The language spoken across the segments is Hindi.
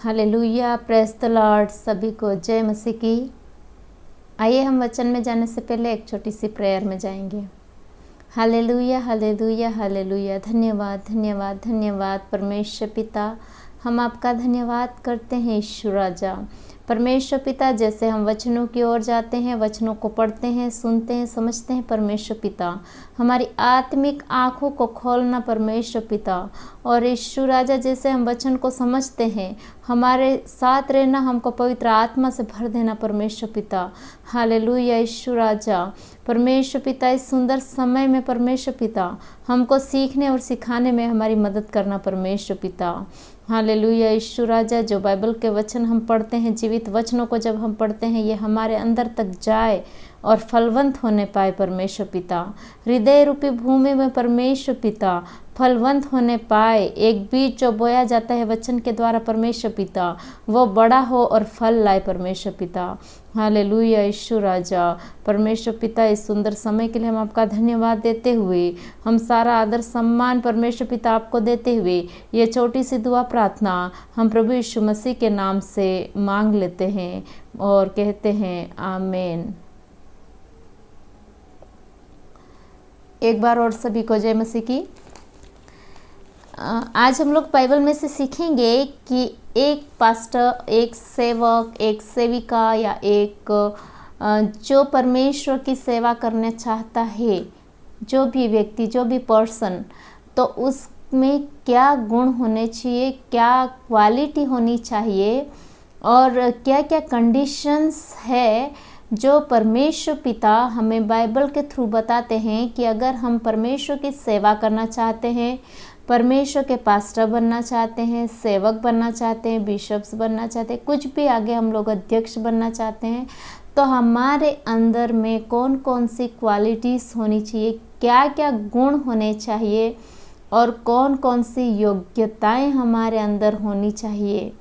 Hallelujah, praise the Lord. सभी को जय मसीह की। आइए हम वचन में जाने से पहले एक छोटी सी प्रेयर में जाएंगे। Hallelujah hallelujah hallelujah. धन्यवाद धन्यवाद धन्यवाद परमेश्वर पिता, हम आपका धन्यवाद करते हैं यीशु राजा। परमेश्वर पिता, जैसे हम वचनों की ओर जाते हैं, वचनों को पढ़ते हैं, सुनते हैं, समझते हैं परमेश्वर पिता, हमारी आत्मिक आँखों को खोलना परमेश्वर पिता। और यीशु राजा, जैसे हम वचन को समझते हैं, हमारे साथ रहना, हमको पवित्र आत्मा से भर देना परमेश्वर पिता। हालेलुया यीशु राजा। परमेश्वर पिता, इस सुंदर समय में परमेश्वर पिता हमको सीखने और सिखाने में हमारी मदद करना परमेश्वर पिता। हालेलुया यीशु राजा। जो बाइबल के वचन हम पढ़ते हैं, जीवित वचनों को जब हम पढ़ते हैं, ये हमारे अंदर तक जाए और फलवंत होने पाए परमेश्वर पिता। हृदय रूपी भूमि में परमेश्वर पिता फलवंत होने पाए। एक बीज जो बोया जाता है वचन के द्वारा परमेश्वर पिता, वो बड़ा हो और फल लाए परमेश्वर पिता। हालेलुया यीशु राजा। परमेश्वर पिता, इस सुंदर समय के लिए हम आपका धन्यवाद देते हुए, हम सारा आदर सम्मान परमेश्वर पिता आपको देते हुए, ये छोटी सी दुआ प्रार्थना हम प्रभु यीशु मसीह के नाम से मांग लेते हैं और कहते हैं आमीन। एक बार और सभी को जय मसीह की। आज हम लोग बाइबल में से सीखेंगे कि एक पास्टर, एक सेवक, एक सेविका या एक जो परमेश्वर की सेवा करना चाहता है, जो भी व्यक्ति, जो भी पर्सन, तो उसमें क्या गुण होने चाहिए, क्या क्वालिटी होनी चाहिए और क्या क्या कंडीशंस है जो परमेश्वर पिता हमें बाइबल के थ्रू बताते हैं कि अगर हम परमेश्वर की सेवा करना चाहते हैं, परमेश्वर के पास्टर बनना चाहते हैं, सेवक बनना चाहते हैं, बिशप्स बनना चाहते हैं, कुछ भी आगे हम लोग अध्यक्ष बनना चाहते हैं, तो हमारे अंदर में कौन कौन सी क्वालिटीज़ होनी चाहिए, क्या क्या गुण होने चाहिए और कौन कौन सी योग्यताएं हमारे अंदर होनी चाहिए,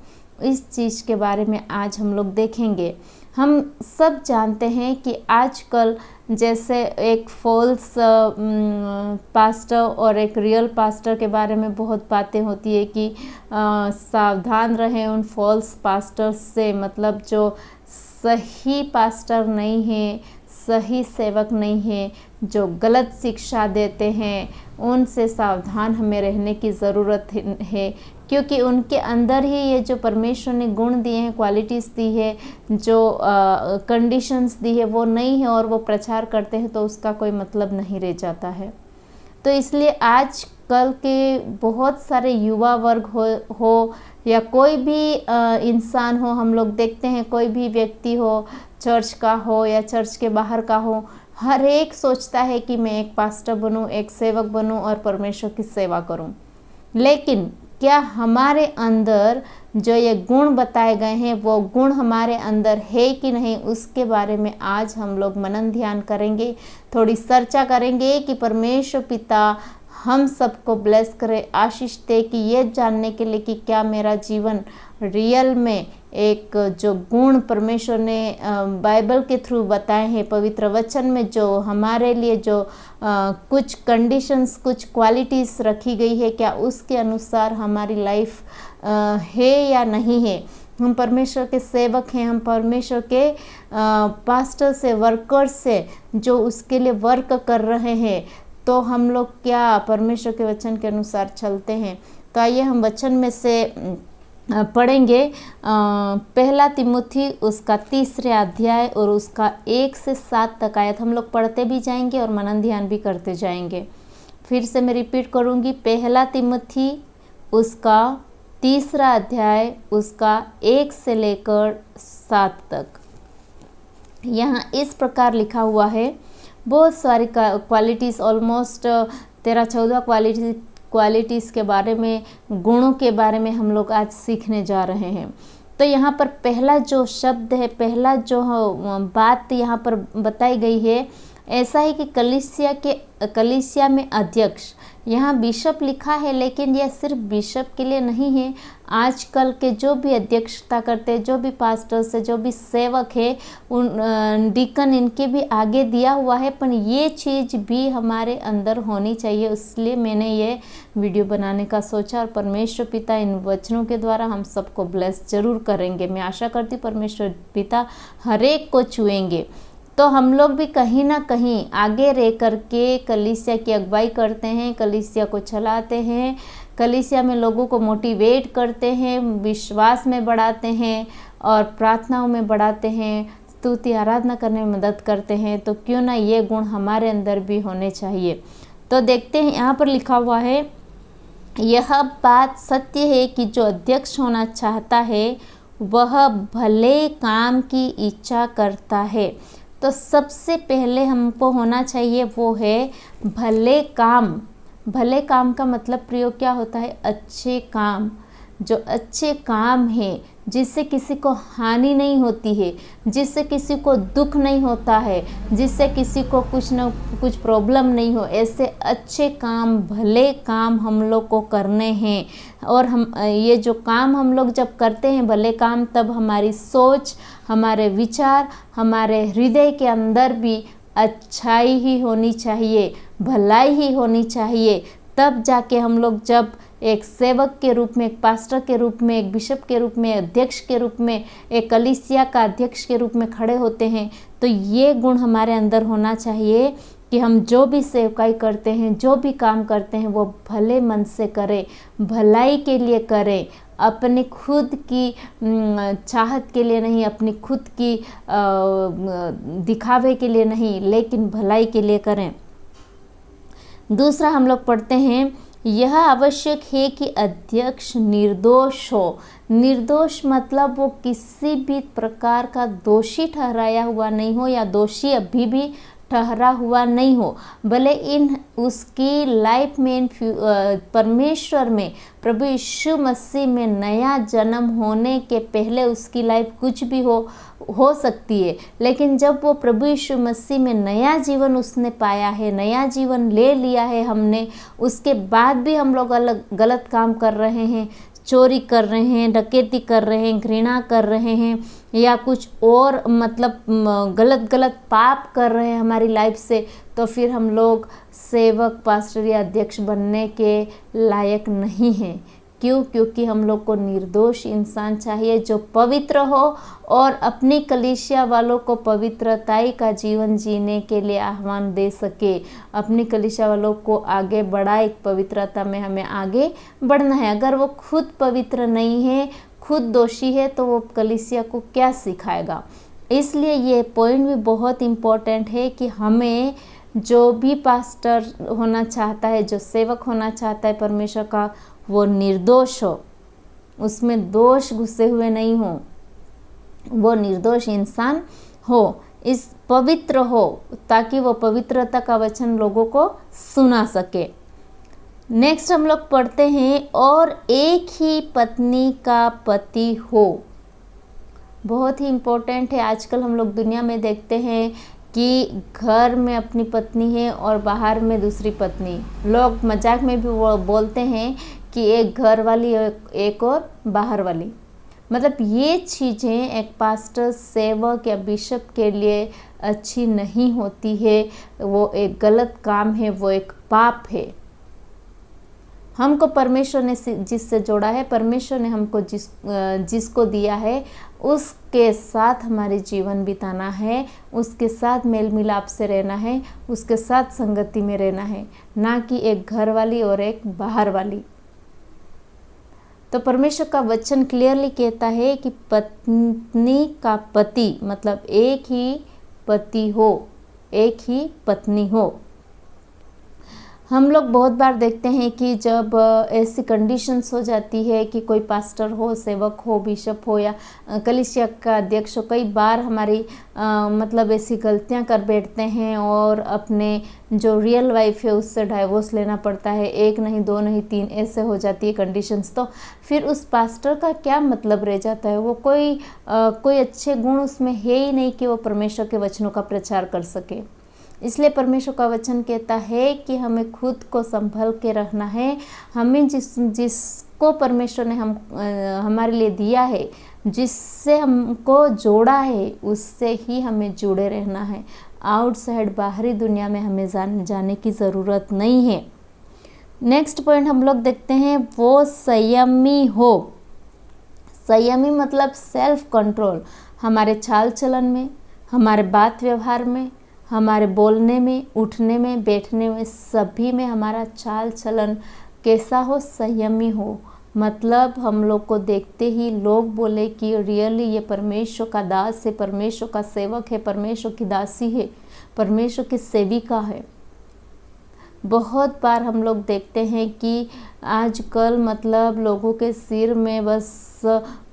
इस चीज़ के बारे में आज हम लोग देखेंगे। हम सब जानते हैं कि आजकल जैसे एक फॉल्स पास्टर और एक रियल पास्टर के बारे में बहुत बातें होती है कि सावधान रहें उन फॉल्स पास्टर्स से, मतलब जो सही पास्टर नहीं है, सही सेवक नहीं है, जो गलत शिक्षा देते हैं, उनसे सावधान हमें रहने की ज़रूरत है, क्योंकि उनके अंदर ही ये जो परमेश्वर ने गुण दिए हैं, क्वालिटीज़ दी है, जो कंडीशंस दी है, वो नहीं है और वो प्रचार करते हैं, तो उसका कोई मतलब नहीं रह जाता है। तो इसलिए आज कल के बहुत सारे युवा वर्ग हो या कोई भी इंसान हो, हम लोग देखते हैं कोई भी व्यक्ति हो, चर्च का हो या चर्च के बाहर का हो, हर एक सोचता है कि मैं एक पास्टर बनूं, एक सेवक बनूं और परमेश्वर की सेवा करूं। लेकिन क्या हमारे अंदर जो ये गुण बताए गए हैं, वो गुण हमारे अंदर है कि नहीं, उसके बारे में आज हम लोग मनन ध्यान करेंगे, थोड़ी चर्चा करेंगे कि परमेश्वर पिता हम सबको ब्लेस करे, आशीष दे कि ये जानने के लिए कि क्या मेरा जीवन रियल में एक जो गुण परमेश्वर ने बाइबल के थ्रू बताए हैं, पवित्र वचन में जो हमारे लिए जो कुछ कंडीशंस, कुछ क्वालिटीज़ रखी गई है, क्या उसके अनुसार हमारी लाइफ है या नहीं है। हम परमेश्वर के सेवक हैं, हम परमेश्वर के पास्टर से, वर्कर्स से जो उसके लिए वर्क कर रहे हैं, तो हम लोग क्या परमेश्वर के वचन के अनुसार चलते हैं। तो आइए हम वचन में से पढ़ेंगे पहला तिमुथी उसका 3 अध्याय और उसका 1 से 7 तक आयत हम लोग पढ़ते भी जाएंगे और मनन ध्यान भी करते जाएंगे। फिर से मैं रिपीट करूंगी, पहला तिमुथी उसका 3 अध्याय उसका 1 से लेकर 7 तक। यहाँ इस प्रकार लिखा हुआ है, बहुत सारी क्वालिटीज़, ऑलमोस्ट 13-14 क्वालिटीज़ के बारे में, गुणों के बारे में हम लोग आज सीखने जा रहे हैं। तो यहाँ पर पहला जो शब्द है, पहला जो बात यहाँ पर बताई गई है, ऐसा है कि कलीसिया में अध्यक्ष यहाँ बिशप लिखा है, लेकिन यह सिर्फ बिशप के लिए नहीं है। आजकल के जो भी अध्यक्षता करते हैं, जो भी पास्टर्स है, जो भी सेवक है, उन डीकन, इनके भी आगे दिया हुआ है, पर ये चीज़ भी हमारे अंदर होनी चाहिए। इसलिए मैंने ये वीडियो बनाने का सोचा और परमेश्वर पिता इन वचनों के द्वारा हम सबको ब्लेस जरूर करेंगे। मैं आशा करती हूँ परमेश्वर पिता हर एक को छुएंगे, तो हम लोग भी कहीं ना कहीं आगे रह करके कलीसिया की अगुवाई करते हैं, कलीसिया को चलाते हैं, कलीसिया में लोगों को मोटिवेट करते हैं, विश्वास में बढ़ाते हैं और प्रार्थनाओं में बढ़ाते हैं, स्तुति आराधना करने में मदद करते हैं। तो क्यों ना ये गुण हमारे अंदर भी होने चाहिए। तो देखते हैं, यहाँ पर लिखा हुआ है, यह बात सत्य है कि जो अध्यक्ष होना चाहता है वह भले काम की इच्छा करता है। तो सबसे पहले हमको होना चाहिए वो है भले काम। भले काम का मतलब प्रयोग क्या होता है? अच्छे काम। जो अच्छे काम है, जिससे किसी को हानि नहीं होती है, जिससे किसी को दुख नहीं होता है, जिससे किसी को कुछ न कुछ प्रॉब्लम नहीं हो, ऐसे अच्छे काम, भले काम हम लोग को करने हैं। और हम ये जो काम हम लोग जब करते हैं भले काम, तब हमारी सोच, हमारे विचार, हमारे हृदय के अंदर भी अच्छाई ही होनी चाहिए, भलाई ही होनी चाहिए। तब जाके हम लोग जब एक सेवक के रूप में, एक पास्टर के रूप में, एक बिशप के रूप में, अध्यक्ष के रूप में, एक कलीसिया का अध्यक्ष के रूप में खड़े होते हैं, तो ये गुण हमारे अंदर होना चाहिए कि हम जो भी सेवकाई करते हैं, जो भी काम करते हैं, वो भले मन से करें, भलाई के लिए करें, अपने खुद की चाहत के लिए नहीं, अपनी खुद की दिखावे के लिए नहीं, लेकिन भलाई के लिए करें। दूसरा हम लोग पढ़ते हैं, यह आवश्यक है कि अध्यक्ष निर्दोष हो। निर्दोष मतलब वो किसी भी प्रकार का दोषी ठहराया हुआ नहीं हो, या दोषी अभी भी ठहरा हुआ नहीं हो। भले इन उसकी लाइफ में, परमेश्वर में, प्रभु यीशु मसीह में नया जन्म होने के पहले उसकी लाइफ कुछ भी हो सकती है, लेकिन जब वो प्रभु यीशु मसीह में नया जीवन उसने पाया है, नया जीवन ले लिया है हमने, उसके बाद भी हम लोग गलत काम कर रहे हैं, चोरी कर रहे हैं, डकैती कर रहे हैं, घृणा कर रहे हैं, या कुछ और मतलब गलत पाप कर रहे हैं हमारी लाइफ से, तो फिर हम लोग सेवक, पास्टर या अध्यक्ष बनने के लायक नहीं हैं। क्यों? क्योंकि हम लोग को निर्दोष इंसान चाहिए, जो पवित्र हो और अपनी कलीसिया वालों को पवित्रताई का जीवन जीने के लिए आह्वान दे सके, अपनी कलीसिया वालों को आगे बढ़ाए। पवित्रता में हमें आगे बढ़ना है। अगर वो खुद पवित्र नहीं है, खुद दोषी है, तो वो कलीसिया को क्या सिखाएगा? इसलिए ये पॉइंट भी बहुत इम्पोर्टेंट है कि हमें, जो भी पास्टर होना चाहता है, जो सेवक होना चाहता है परमेश्वर का, वो निर्दोष हो, उसमें दोष घुसे हुए नहीं हो, वो निर्दोष इंसान हो, इस पवित्र हो, ताकि वो पवित्रता का वचन लोगों को सुना सके। नेक्स्ट हम लोग पढ़ते हैं, और एक ही पत्नी का पति हो। बहुत ही इम्पोर्टेंट है। आजकल हम लोग दुनिया में देखते हैं कि घर में अपनी पत्नी है और बाहर में दूसरी पत्नी। लोग मजाक में भी वो बोलते हैं कि एक घर वाली, एक और बाहर वाली। मतलब ये चीज़ें एक पास्टर, सेवक या बिशप के लिए अच्छी नहीं होती है। वो एक गलत काम है, वो एक पाप है। हमको परमेश्वर ने जिससे जोड़ा है, परमेश्वर ने हमको जिसको दिया है, उसके साथ हमारे जीवन बिताना है, उसके साथ मेल मिलाप से रहना है, उसके साथ संगति में रहना है, ना कि एक घर वाली और एक बाहर वाली। तो परमेश्वर का वचन क्लियरली कहता है कि पत्नी का पति मतलब एक ही पति हो, एक ही पत्नी हो। हम लोग बहुत बार देखते हैं कि जब ऐसी कंडीशंस हो जाती है कि कोई पास्टर हो, सेवक हो, बिशप हो या कलीसिया का अध्यक्ष हो, कई बार हमारी मतलब ऐसी गलतियां कर बैठते हैं और अपने जो रियल वाइफ है उससे डाइवोर्स लेना पड़ता है। 1 नहीं, 2 नहीं, 3 ऐसे हो जाती है कंडीशंस। तो फिर उस पास्टर का क्या मतलब रह जाता है? वो कोई अच्छे गुण उसमें है ही नहीं कि वो परमेश्वर के वचनों का प्रचार कर सके। इसलिए परमेश्वर का वचन कहता है कि हमें खुद को संभल के रहना है। हमें जिसको परमेश्वर ने हमारे लिए दिया है, जिससे हमको जोड़ा है, उससे ही हमें जुड़े रहना है। आउटसाइड बाहरी दुनिया में हमें जाने की ज़रूरत नहीं है। नेक्स्ट पॉइंट हम लोग देखते हैं, वो संयमी हो। संयमी मतलब सेल्फ कंट्रोल। हमारे चाल चलन में, हमारे बात व्यवहार में, हमारे बोलने में, उठने में, बैठने में, सभी में हमारा चाल चलन कैसा हो? संयमी हो। मतलब हम लोग को देखते ही लोग बोले कि रियली ये परमेश्वर का दास है, परमेश्वर का सेवक है, परमेश्वर की दासी है, परमेश्वर की सेविका है। बहुत बार हम लोग देखते हैं कि आजकल मतलब लोगों के सिर में बस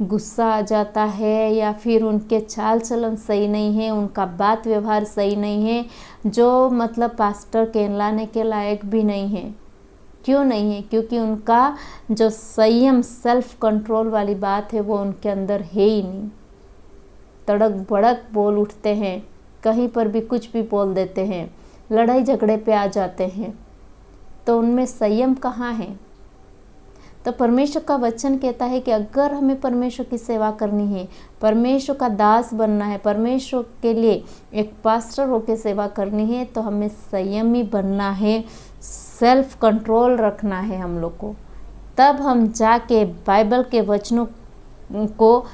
गुस्सा आ जाता है, या फिर उनके चाल चलन सही नहीं है, उनका बात व्यवहार सही नहीं है, जो मतलब पास्टर कहलाने के लायक भी नहीं है। क्यों नहीं है? क्योंकि उनका जो संयम, सेल्फ कंट्रोल वाली बात है वो उनके अंदर है ही नहीं। तड़क भड़क बोल उठते हैं, कहीं पर भी कुछ भी बोल देते हैं, लड़ाई झगड़े पे आ जाते हैं, तो उनमें संयम कहाँ है? तो परमेश्वर का वचन कहता है कि अगर हमें परमेश्वर की सेवा करनी है, परमेश्वर का दास बनना है, परमेश्वर के लिए एक पास्टर होकर सेवा करनी है, तो हमें संयमी बनना है, सेल्फ कंट्रोल रखना है हम लोग को। तब हम जाके बाइबल के वचनों को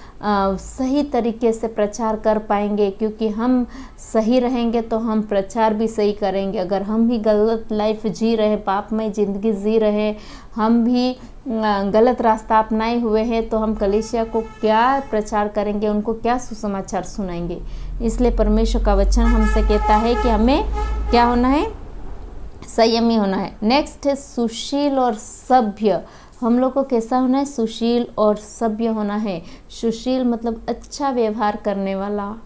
सही तरीके से प्रचार कर पाएंगे, क्योंकि हम सही रहेंगे तो हम प्रचार भी सही करेंगे। अगर हम भी गलत लाइफ जी रहे, पापमय ज़िंदगी जी रहे, हम भी गलत रास्ता अपनाए हुए हैं, तो हम कलीसिया को क्या प्रचार करेंगे, उनको क्या सुसमाचार सुनाएंगे। इसलिए परमेश्वर का वचन हमसे कहता है कि हमें क्या होना है? संयमी होना है। नेक्स्ट है सुशील और सभ्य। हम लोग को कैसा होना है? सुशील और सभ्य होना है। सुशील मतलब अच्छा व्यवहार करने वाला,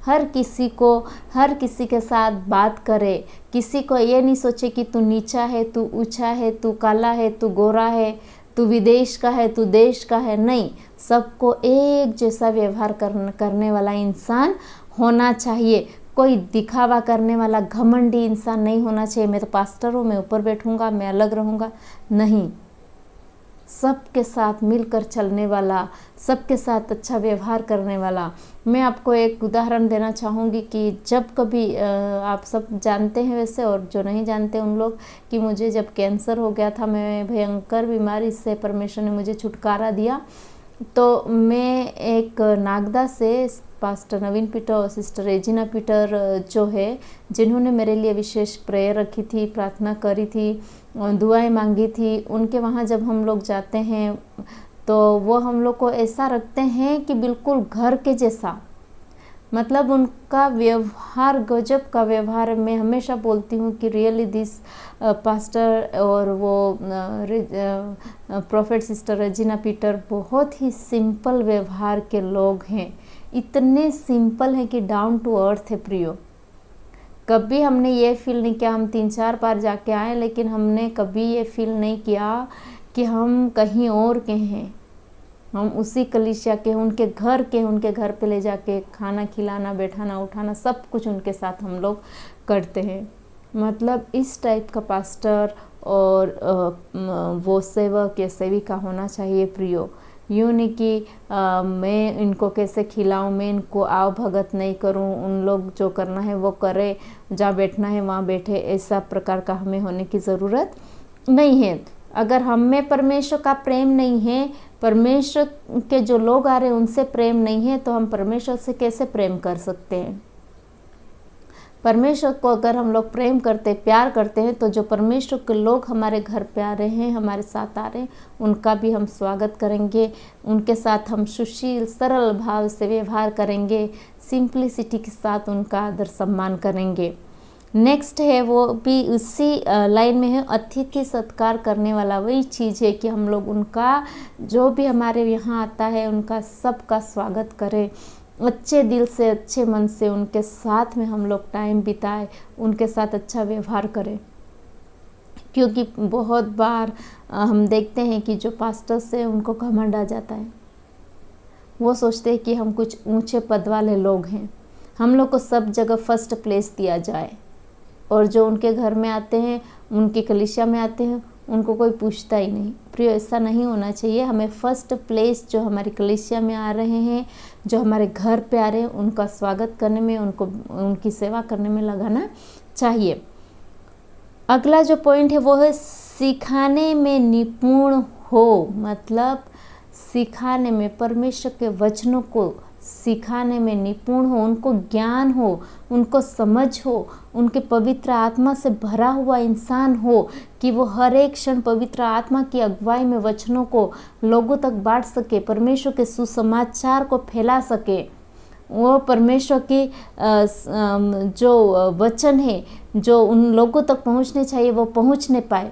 हर किसी के साथ बात करे, किसी को ये नहीं सोचे कि तू नीचा है, तू ऊंचा है, तू काला है, तू गोरा है, तू विदेश का है, तू देश का है। नहीं, सबको एक जैसा व्यवहार करने वाला इंसान होना चाहिए। कोई दिखावा करने वाला घमंडी इंसान नहीं होना चाहिए। मैं तो पास्टर हूँ, मैं ऊपर बैठूंगा, मैं अलग रहूँगा, नहीं। सबके साथ मिलकर चलने वाला, सबके साथ अच्छा व्यवहार करने वाला। मैं आपको एक उदाहरण देना चाहूँगी कि जब कभी आप सब जानते हैं वैसे, और जो नहीं जानते उन लोग, कि मुझे जब कैंसर हो गया था, मैं भयंकर बीमारी से परमेश्वर ने मुझे छुटकारा दिया। तो मैं एक नागदा से पास्टर नवीन पीटर और सिस्टर रेजिना पीटर जो है, जिन्होंने मेरे लिए विशेष प्रेयर रखी थी, प्रार्थना करी थी, दुआएं मांगी थी, उनके वहाँ जब हम लोग जाते हैं तो वो हम लोग को ऐसा रखते हैं कि बिल्कुल घर के जैसा। मतलब उनका व्यवहार गजब का व्यवहार। मैं हमेशा बोलती हूँ कि रियली दिस पास्टर और वो प्रोफेट सिस्टर रेजिना पीटर बहुत ही सिंपल व्यवहार के लोग हैं। इतने सिंपल हैं कि डाउन टू अर्थ है प्रियो। कभी हमने ये फील नहीं किया, हम 3-4 बार जाके आए, लेकिन हमने कभी ये फील नहीं किया कि हम कहीं और के हैं। हम उसी कलीसिया के, उनके घर पे ले जाके खाना खिलाना, बैठाना, उठाना, सब कुछ उनके साथ हम लोग करते हैं। मतलब इस टाइप का पास्टर और वो सेवक या सेविका होना चाहिए प्रियो। यूँ नहीं कि मैं इनको कैसे खिलाऊं, मैं इनको आव भगत नहीं करूं, उन लोग जो करना है वो करे, जहाँ बैठना है वहाँ बैठे, ऐसा प्रकार का हमें होने की ज़रूरत नहीं है। अगर हम में परमेश्वर का प्रेम नहीं है, परमेश्वर के जो लोग आ रहे हैं उनसे प्रेम नहीं है, तो हम परमेश्वर से कैसे प्रेम कर सकते हैं? परमेश्वर को अगर हम लोग प्रेम करते, प्यार करते हैं, तो जो परमेश्वर के लोग हमारे घर पे आ रहे हैं, हमारे साथ आ रहे हैं, उनका भी हम स्वागत करेंगे। उनके साथ हम सुशील सरल भाव से व्यवहार करेंगे, सिंप्लिसिटी के साथ उनका आदर सम्मान करेंगे। नेक्स्ट है, वो भी उसी लाइन में है, अतिथि सत्कार करने वाला। वही चीज़ है कि हम लोग उनका, जो भी हमारे यहाँ आता है, उनका सबका स्वागत करें, अच्छे दिल से, अच्छे मन से उनके साथ में हम लोग टाइम बिताएं, उनके साथ अच्छा व्यवहार करें। क्योंकि बहुत बार हम देखते हैं कि जो पास्टर्स हैं उनको घमंड आ जाता है। वो सोचते हैं कि हम कुछ ऊंचे पद वाले लोग हैं, हम लोग को सब जगह फर्स्ट प्लेस दिया जाए। और जो उनके घर में आते हैं, उनकी कलीसिया में आते हैं, उनको कोई पूछता ही नहीं। प्रियो, ऐसा नहीं होना चाहिए। हमें फर्स्ट प्लेस जो हमारी कलीसिया में आ रहे हैं, जो हमारे घर पे आ रहे हैं, उनका स्वागत करने में, उनकी सेवा करने में लगाना चाहिए। अगला जो पॉइंट है वो है सिखाने में निपुण हो। मतलब सिखाने में, परमेश्वर के वचनों को सिखाने में निपुण हो, उनको ज्ञान हो, उनको समझ हो, उनके पवित्र आत्मा से भरा हुआ इंसान हो कि वो हर एक क्षण पवित्र आत्मा की अगुवाई में वचनों को लोगों तक बांट सके, परमेश्वर के सुसमाचार को फैला सके। वो परमेश्वर की जो वचन है जो उन लोगों तक पहुंचने चाहिए वो पहुंचने पाए,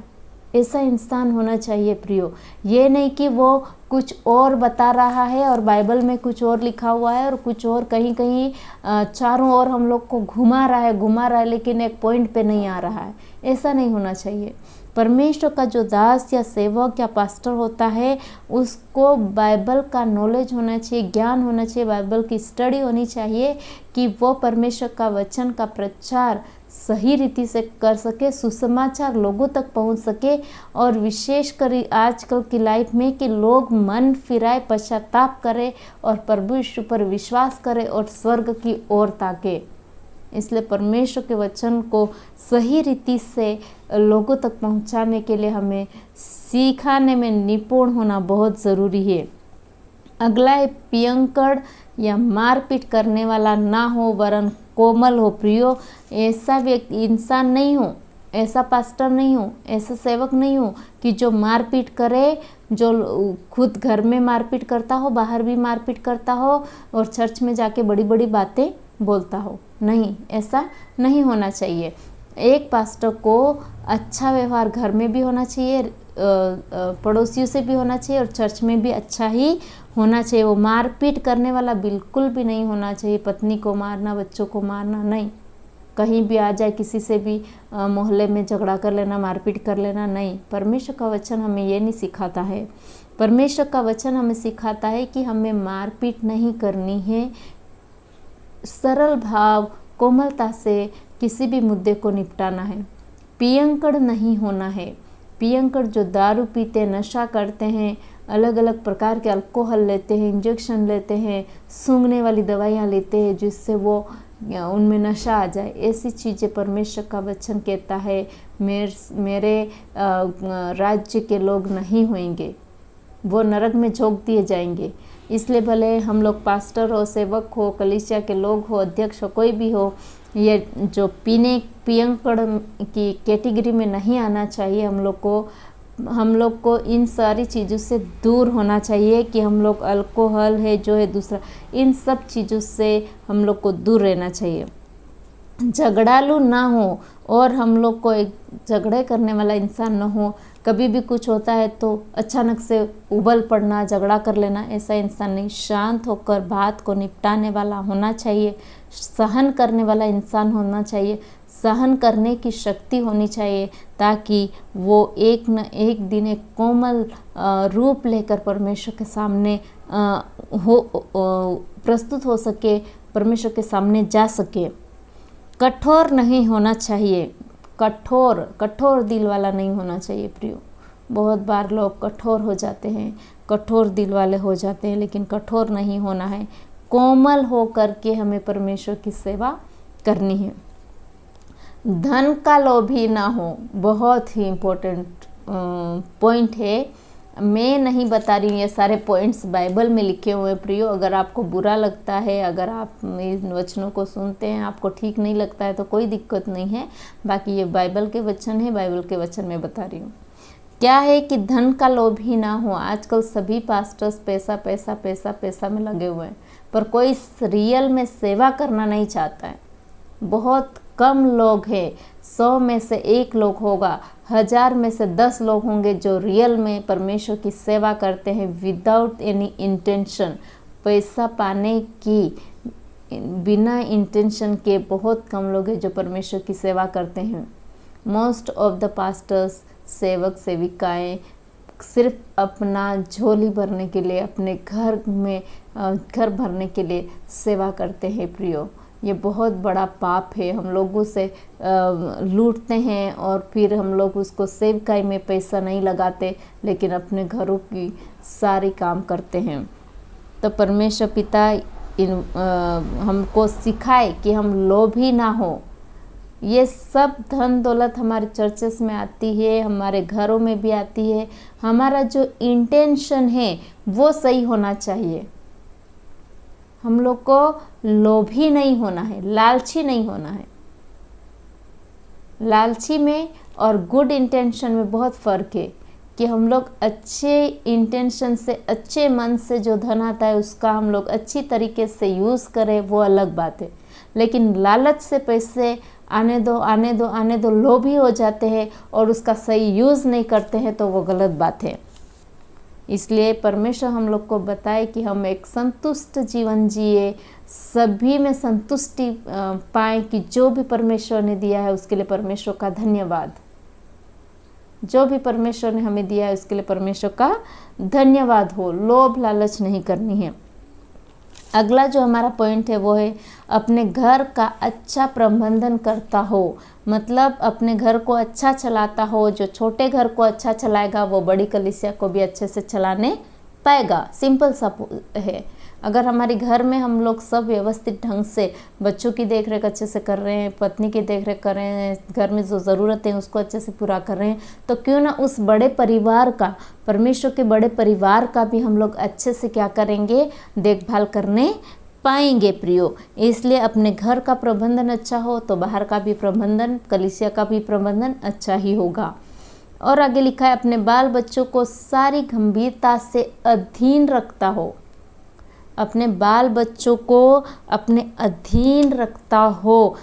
ऐसा इंसान होना चाहिए प्रियो। ये नहीं कि वो कुछ और बता रहा है और बाइबल में कुछ और लिखा हुआ है और कुछ और कहीं कहीं चारों ओर हम लोग को घुमा रहा है, लेकिन एक पॉइंट पे नहीं आ रहा है। ऐसा नहीं होना चाहिए। परमेश्वर का जो दास या सेवक या पास्टर होता है, उसको बाइबल का नॉलेज होना चाहिए, ज्ञान होना चाहिए, बाइबल की स्टडी होनी चाहिए कि वो परमेश्वर का वचन का प्रचार सही रीति से कर सके, सुसमाचार लोगों तक पहुंच सके। और विशेष कर आजकल की लाइफ में कि लोग मन फिराए, पश्चाताप करें और प्रभु यीशु पर विश्वास करें और स्वर्ग की ओर ताके। इसलिए परमेश्वर के वचन को सही रीति से लोगों तक पहुंचाने के लिए हमें सिखाने में निपुण होना बहुत ज़रूरी है। अगला है पियंकड़ या मारपीट करने वाला ना हो, वरन कोमल हो। प्रियो, ऐसा व्यक्ति इंसान नहीं हो, ऐसा पास्टर नहीं हो, ऐसा सेवक नहीं हो कि जो मारपीट करे, जो खुद घर में मारपीट करता हो, बाहर भी मारपीट करता हो और चर्च में जाके बड़ी बड़ी बातें बोलता हो। नहीं, ऐसा नहीं होना चाहिए। एक पास्टर को अच्छा व्यवहार घर में भी होना चाहिए, पड़ोसियों से भी होना चाहिए और चर्च में भी अच्छा ही होना चाहिए। वो मारपीट करने वाला बिल्कुल भी नहीं होना चाहिए। पत्नी को मारना, बच्चों को मारना नहीं, कहीं भी आ जाए किसी से भी मोहल्ले में झगड़ा कर लेना, मारपीट कर लेना, नहीं। परमेश्वर का वचन हमें ये नहीं सिखाता है। परमेश्वर का वचन हमें सिखाता है कि हमें मारपीट नहीं करनी है। सरल भाव, कोमलता से किसी भी मुद्दे को निपटाना है। पियंकड़ नहीं होना है। पियंकड़ जो दारू पीते, नशा करते हैं, अलग अलग प्रकार के अल्कोहल लेते हैं, इंजेक्शन लेते हैं, सूंघने वाली दवाइयाँ लेते हैं जिससे वो उनमें नशा आ जाए, ऐसी चीज़ें परमेश्वर का वचन कहता है मेरे राज्य के लोग नहीं होंगे, वो नरक में झोंक दिए जाएंगे। इसलिए भले हम लोग पास्टर हो, सेवक हो, कलीसिया के लोग हो, अध्यक्ष हो, कोई भी हो, ये जो पियंकड़ की कैटेगरी में नहीं आना चाहिए। हम लोग को इन सारी चीज़ों से दूर होना चाहिए कि हम लोग अल्कोहल है जो है दूसरा, इन सब चीज़ों से हम लोग को दूर रहना चाहिए। झगड़ालू ना हो और हम लोग को एक झगड़े करने वाला इंसान ना हो। कभी भी कुछ होता है तो अचानक से उबल पड़ना, झगड़ा कर लेना, ऐसा इंसान नहीं। शांत होकर बात को निपटाने वाला होना चाहिए, सहन करने वाला इंसान होना चाहिए, सहन करने की शक्ति होनी चाहिए, ताकि वो एक न एक दिन एक कोमल रूप लेकर परमेश्वर के सामने प्रस्तुत हो सके, परमेश्वर के सामने जा सके। कठोर नहीं होना चाहिए। कठोर दिल वाला नहीं होना चाहिए प्रियो। बहुत बार लोग कठोर हो जाते हैं, कठोर दिल वाले हो जाते हैं, लेकिन कठोर नहीं होना है। कोमल हो करके हमें परमेश्वर की सेवा करनी है। धन का लोभी ना हो, बहुत ही इम्पोर्टेंट पॉइंट है। मैं नहीं बता रही हूँ, ये सारे पॉइंट्स बाइबल में लिखे हुए हैं प्रियो। अगर आपको बुरा लगता है, अगर आप इन वचनों को सुनते हैं, आपको ठीक नहीं लगता है तो कोई दिक्कत नहीं है। बाकी ये बाइबल के वचन है, बाइबल के वचन मैं बता रही हूँ। क्या है कि धन का लोभी ना हो। आजकल सभी पास्टर्स पैसा पैसा पैसा पैसा में लगे हुए हैं, पर कोई रियल में सेवा करना नहीं चाहता है। बहुत कम लोग हैं, 100 में से 1 लोग होगा, 1000 में से 10 लोग होंगे जो रियल में परमेश्वर की सेवा करते हैं विदाउट एनी इंटेंशन। पैसा पाने की बिना इंटेंशन के बहुत कम लोग हैं जो परमेश्वर की सेवा करते हैं। मोस्ट ऑफ द पास्टर्स, सेवक सेविकाएं सिर्फ अपना झोली भरने के लिए, अपने घर में घर भरने के लिए सेवा करते हैं प्रियो। ये बहुत बड़ा पाप है। हम लोगों से लूटते हैं और फिर हम लोग उसको सेवकाई में पैसा नहीं लगाते, लेकिन अपने घरों की सारी काम करते हैं। तो परमेश्वर पिता हमको सिखाए कि हम लोभी ना हो। ये सब धन दौलत हमारे चर्चेस में आती है, हमारे घरों में भी आती है। हमारा जो इंटेंशन है वो सही होना चाहिए। हम लोग को लोभी नहीं होना है, लालची नहीं होना है। लालची में और गुड इंटेंशन में बहुत फ़र्क है कि हम लोग अच्छे इंटेंशन से, अच्छे मन से जो धन आता है उसका हम लोग अच्छी तरीके से यूज़ करें, वो अलग बात है। लेकिन लालच से पैसे आने दो आने दो आने दो, लोभी हो जाते हैं और उसका सही यूज़ नहीं करते हैं, तो वो गलत बात है। इसलिए परमेश्वर हम लोग को बताए कि हम एक संतुष्ट जीवन जिए, सभी में संतुष्टि पाएँ कि जो भी परमेश्वर ने दिया है उसके लिए परमेश्वर का धन्यवाद। जो भी परमेश्वर ने हमें दिया है उसके लिए परमेश्वर का धन्यवाद हो। लोभ लालच नहीं करनी है। अगला जो हमारा पॉइंट है वो है अपने घर का अच्छा प्रबंधन करता हो, मतलब अपने घर को अच्छा चलाता हो। जो छोटे घर को अच्छा चलाएगा वो बड़ी कलीसिया को भी अच्छे से चलाने पाएगा। सिंपल सा है। अगर हमारे घर में हम लोग सब व्यवस्थित ढंग से बच्चों की देखरेख अच्छे से कर रहे हैं, पत्नी की देखरेख कर रहे हैं, घर में जो ज़रूरत है उसको अच्छे से पूरा कर रहे हैं, तो क्यों ना उस बड़े परिवार का, परमेश्वर के बड़े परिवार का भी हम लोग अच्छे से क्या करेंगे, देखभाल करने पाएंगे प्रियो। इसलिए अपने घर का प्रबंधन अच्छा हो तो बाहर का भी प्रबंधन, कलीसिया का भी प्रबंधन अच्छा ही होगा। और आगे लिखा है अपने बाल बच्चों को सारी गंभीरता से अधीन रखता हो। अपने बाल बच्चों को अपने अधीन रखता हो,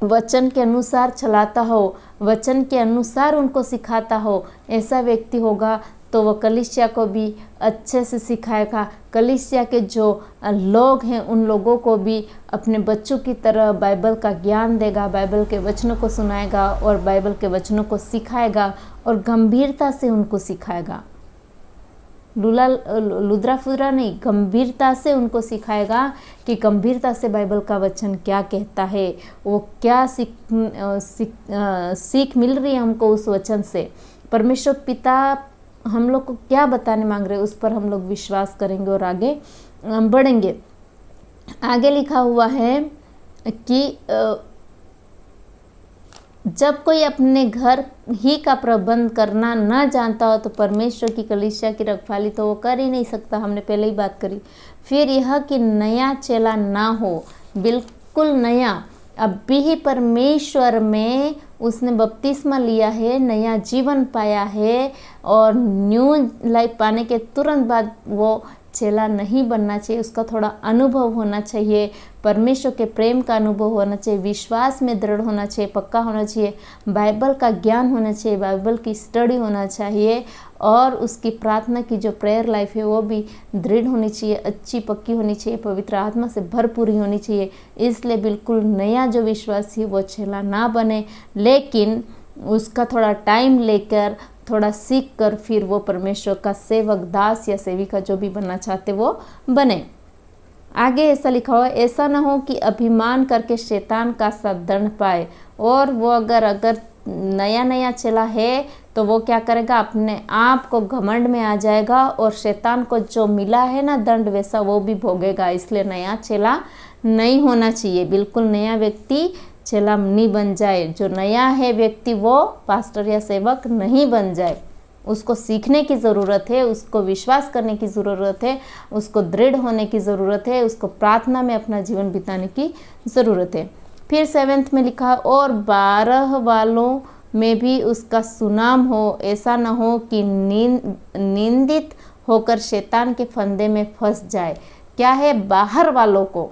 वचन के अनुसार चलाता हो, वचन के अनुसार उनको सिखाता हो। ऐसा व्यक्ति होगा तो वो कलीसिया को भी अच्छे से सिखाएगा। कलीसिया के जो लोग हैं उन लोगों को भी अपने बच्चों की तरह बाइबल का ज्ञान देगा, बाइबल के वचनों को सुनाएगा और बाइबल के वचनों को सिखाएगा और गंभीरता से उनको सिखाएगा। लुद्रा फुद्रा नहीं, गंभीरता से उनको सिखाएगा कि गंभीरता से बाइबल का वचन क्या कहता है, वो क्या सीख मिल रही है हमको उस वचन से। परमेश्वर पिता हम लोग को क्या बताने मांग रहे हैं उस पर हम लोग विश्वास करेंगे और आगे बढ़ेंगे। आगे लिखा हुआ है कि जब कोई अपने घर ही का प्रबंध करना न जानता हो तो परमेश्वर की कलीसिया की रखवाली तो वो कर ही नहीं सकता। हमने पहले ही बात करी। फिर यह कि नया चेला ना हो, बिल्कुल नया, अभी ही परमेश्वर में उसने बपतिस्मा लिया है, नया जीवन पाया है और न्यू लाइफ पाने के तुरंत बाद वो चेला नहीं बनना चाहिए। उसका थोड़ा अनुभव होना चाहिए, परमेश्वर के प्रेम का अनुभव होना चाहिए, विश्वास में दृढ़ होना चाहिए, पक्का होना चाहिए, बाइबल का ज्ञान होना चाहिए, बाइबल की स्टडी होना चाहिए और उसकी प्रार्थना की जो प्रेयर लाइफ है वो भी दृढ़ होनी चाहिए, अच्छी पक्की होनी चाहिए, पवित्र आत्मा से भरपूरी होनी चाहिए। इसलिए बिल्कुल नया जो विश्वासी है वो चेला ना बने, लेकिन उसका थोड़ा टाइम लेकर, थोड़ा सीख कर फिर वो परमेश्वर का सेवक, दास या सेविका जो भी बनना चाहते वो बने। आगे ऐसा लिखा हुआ, ऐसा ना हो कि अभिमान करके शैतान का साथ दंड पाए। और वो अगर नया चेला है तो वो क्या करेगा, अपने आप को घमंड में आ जाएगा और शैतान को जो मिला है ना दंड वैसा वो भी भोगेगा। इसलिए नया चेला नहीं होना चाहिए। बिल्कुल नया व्यक्ति चेला नहीं बन जाए। जो नया है व्यक्ति वो पास्टर या सेवक नहीं बन जाए। उसको सीखने की ज़रूरत है, उसको विश्वास करने की ज़रूरत है, उसको दृढ़ होने की ज़रूरत है, उसको प्रार्थना में अपना जीवन बिताने की ज़रूरत है। फिर 7वें में लिखा, और 12 वालों में भी उसका सुनाम हो, ऐसा न हो कि निंदित होकर शैतान के फंदे में फंस जाए। क्या है, बाहर वालों को,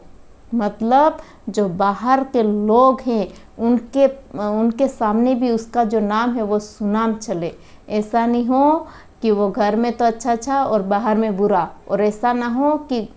मतलब जो बाहर के लोग हैं उनके सामने भी उसका जो नाम है वो सुनाम चले। ऐसा नहीं हो कि वो घर में तो अच्छा और बाहर में बुरा, और ऐसा ना हो कि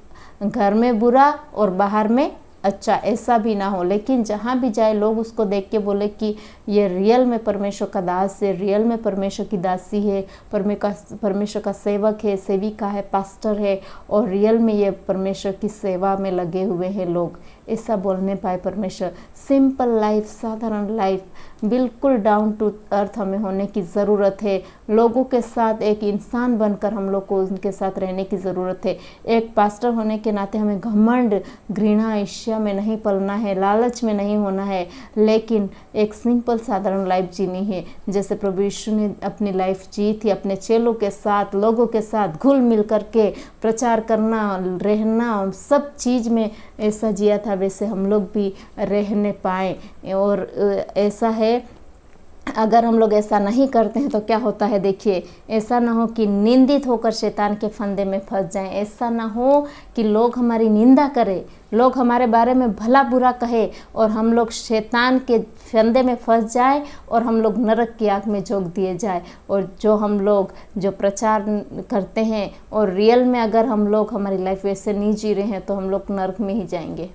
घर में बुरा और बाहर में अच्छा, ऐसा भी ना हो। लेकिन जहाँ भी जाए लोग उसको देख के बोले कि ये रियल में परमेश्वर का दास है, रियल में परमेश्वर की दासी है, परमेश्वर का सेवक है, सेविका है, पास्टर है और रियल में ये परमेश्वर की सेवा में लगे हुए हैं लोग। ऐसा बोलने पाए परमेश्वर। सिंपल लाइफ, साधारण लाइफ, बिल्कुल डाउन टू अर्थ हमें होने की ज़रूरत है। लोगों के साथ एक इंसान बनकर हम लोग को उनके साथ रहने की ज़रूरत है। एक पास्टर होने के नाते हमें घमंड, घृणा, ईर्ष्या में नहीं पलना है, लालच में नहीं होना है, लेकिन एक सिंपल साधारण लाइफ जीनी है, जैसे प्रभु यीशु ने अपनी लाइफ जी थी। अपने चेलों के साथ, लोगों के साथ घुल मिल करके प्रचार करना, रहना, सब चीज़ में ऐसा जिया था, वैसे हम लोग भी रहने पाए। और ऐसा है, अगर हम लोग ऐसा नहीं करते हैं तो क्या होता है, देखिए, ऐसा ना हो कि निंदित होकर शैतान के फंदे में फंस जाएं। ऐसा ना हो कि लोग हमारी निंदा करें, लोग हमारे बारे में भला बुरा कहे और हम लोग शैतान के फंदे में फंस जाए और हम लोग नरक की आग में झोंक दिए जाए। और जो हम लोग जो प्रचार करते हैं और रियल में अगर हम लोग हमारी लाइफ वैसे नहीं जी रहे हैं तो हम लोग नरक में ही जाएंगे।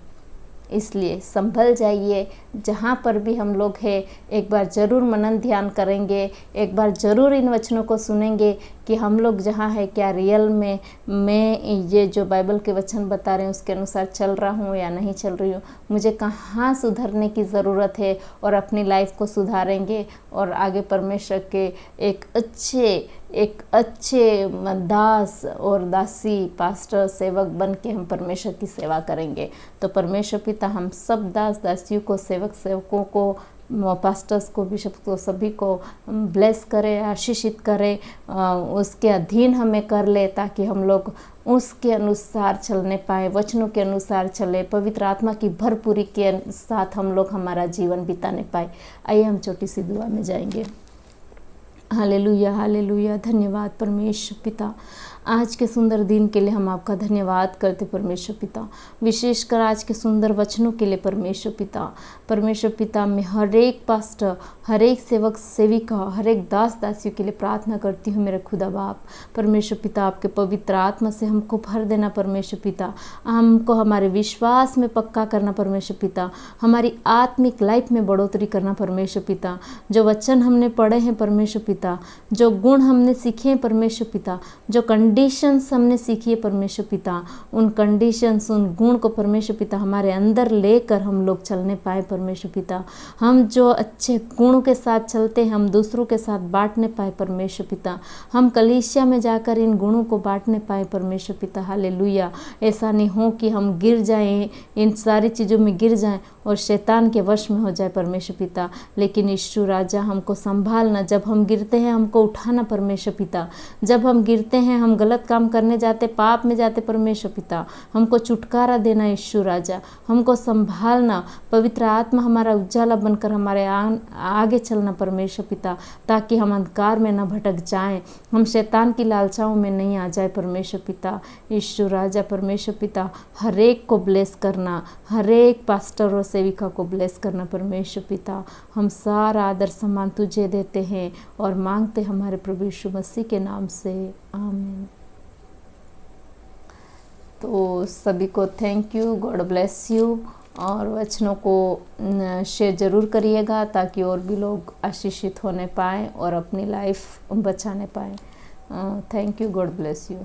इसलिए संभल जाइए। जहाँ पर भी हम लोग हैं, एक बार ज़रूर मनन ध्यान करेंगे, एक बार ज़रूर इन वचनों को सुनेंगे कि हम लोग जहाँ है क्या रियल में मैं ये जो बाइबल के वचन बता रहे हैं उसके अनुसार चल रहा हूँ या नहीं चल रही हूँ, मुझे कहाँ सुधरने की ज़रूरत है, और अपनी लाइफ को सुधारेंगे और आगे परमेश्वर के एक अच्छे दास और दासी, पास्टर, सेवक बन के हम परमेश्वर की सेवा करेंगे। तो परमेश्वर पिता हम सब दास दासियों को, सेवकों को, पास्टर्स को, बिशप को, सभी को ब्लेस करे, आशीषित करे, उसके अधीन हमें कर ले, ताकि हम लोग उसके अनुसार चलने पाए, वचनों के अनुसार चले, पवित्र आत्मा की भरपूरी के साथ हम लोग हमारा जीवन बिताने पाए। आइए हम छोटी सी दुआ में जाएंगे। Hallelujah, hallelujah. धन्यवाद परमेश्वर पिता, आज के सुंदर दिन के लिए हम आपका धन्यवाद करते परमेश्वर पिता, विशेषकर आज के सुंदर वचनों के लिए परमेश्वर पिता। परमेश्वर पिता, मैं हर एक पास्टर, हर एक सेवक सेविका, हर एक दास दासियों के लिए प्रार्थना करती हूँ मेरे खुदा बाप। परमेश्वर पिता, आपके पवित्र आत्मा से हमको भर देना परमेश्वर पिता, हमको हमारे विश्वास में पक्का करना परमेश्वर पिता, हमारी आत्मिक लाइफ में बढ़ोतरी करना परमेश्वर पिता। जो वचन हमने पढ़े हैं परमेश्वर पिता, जो गुण हमने सीखे हैं परमेश्वर पिता, जो कंडीशंस हमने सीखी है परमेश्वर पिता, उन कंडीशंस, उन गुण को परमेश्वर पिता हमारे अंदर लेकर हम लोग चलने पाए परमेश्वर पिता। हम जो अच्छे गुणों के साथ चलते हैं हम दूसरों के साथ बांटने पाए परमेश्वर पिता। हम कलीसिया में जाकर इन गुणों को बांटने पाए परमेश्वर पिता। हालेलुया। ऐसा नहीं हो कि हम गिर जाएं, इन सारी चीज़ों में गिर जाएं और शैतान के वश में हो जाए परमेश्वर पिता। लेकिन यीशु राजा हमको संभालना, जब हम गिरते हैं हमको उठाना परमेश्वर पिता। जब हम गिरते हैं, हम गलत काम करने जाते, पाप में जाते परमेश्वर पिता, हमको छुटकारा देना यीशु राजा, हमको संभालना, पवित्र आत्मा हमारा उजाला बनकर हमारे आगे चलना परमेश्वर पिता, ताकि हम अंधकार में न भटक जाएं, हम शैतान की लालसाओं में नहीं आ जाए परमेश्वर पिता। यीशु राजा परमेश्वर पिता, हर एक को ब्लेस करना, हर एक पास्टर और सेविका को ब्लेस करना परमेश्वर पिता। हम सारा आदर सम्मान तुझे देते हैं और मांगते हमारे प्रभु यीशु मसीह के नाम से, आमीन। तो सभी को thank you, God bless you, और वचनों को शेयर ज़रूर करिएगा ताकि और भी लोग आशीषित होने पाएँ और अपनी लाइफ बचाने पाएँ। Thank you, God bless you.